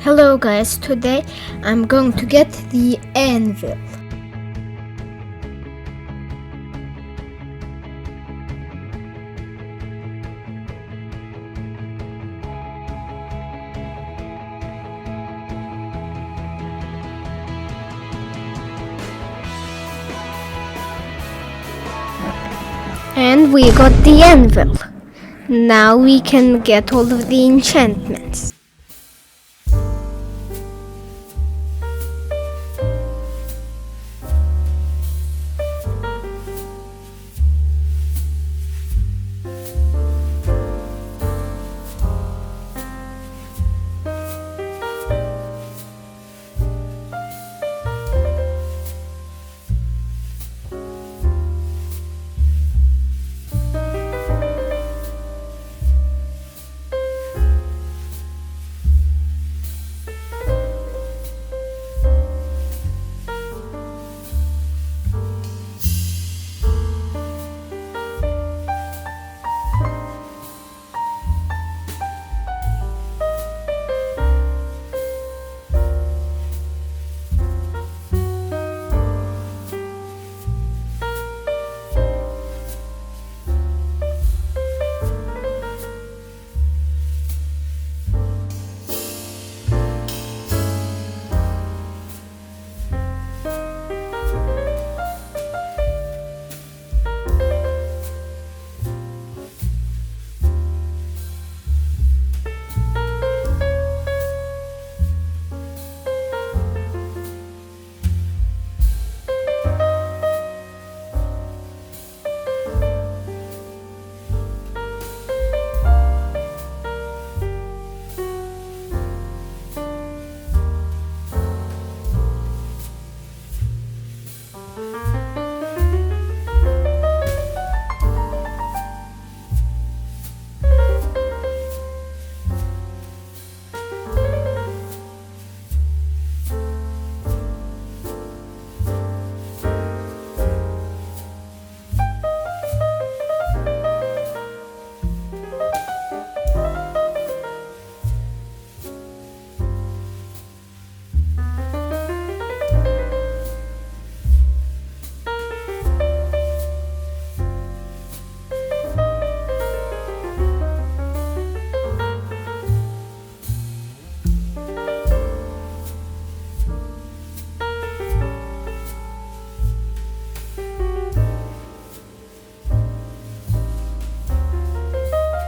Hello guys, today I'm going to get the anvil. And we got the anvil. Now we can get all of the enchantments.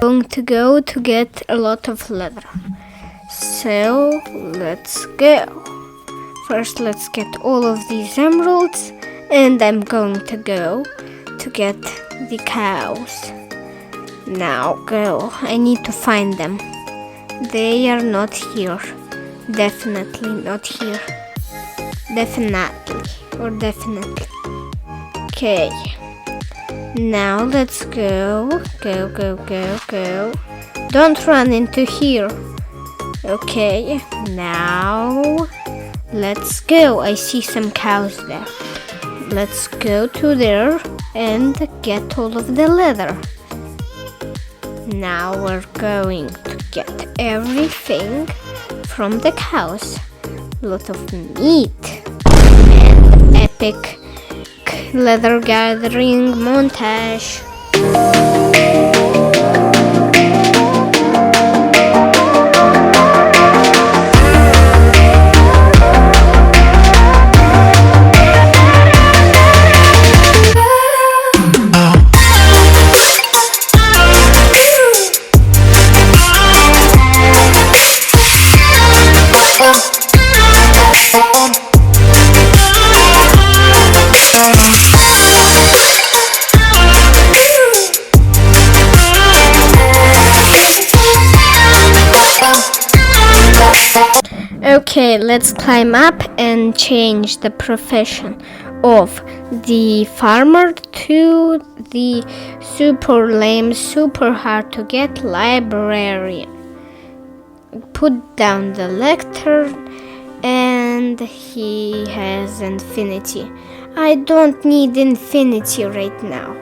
Going to go to get a lot of leather. So let's go. First let's get all of these emeralds, and I'm going to go to get the cows. Now go. I need to find them. They are not here. Definitely not here. Definitely. Okay. Now let's go. Go. Don't run into here. Okay, now let's go. I see some cows there. Let's go to there and get all of the leather. Now we're going to get everything from the cows. A lot of meat and epic leather gathering montage. Okay, let's climb up and change the profession of the farmer to the super lame, super hard to get librarian. Put down the lectern, and he has infinity. I don't need infinity right now.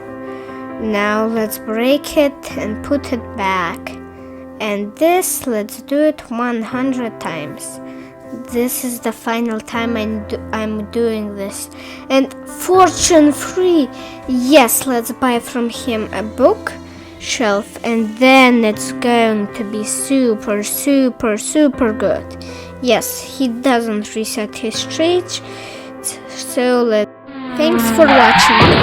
Now let's break it and put it back. And this, let's do it 100 times. This is the final time I'm doing this. And fortune free! Yes, let's buy from him a book shelf, and then it's going to be super, super, super good. Yes, he doesn't reset his stage, so thanks for watching.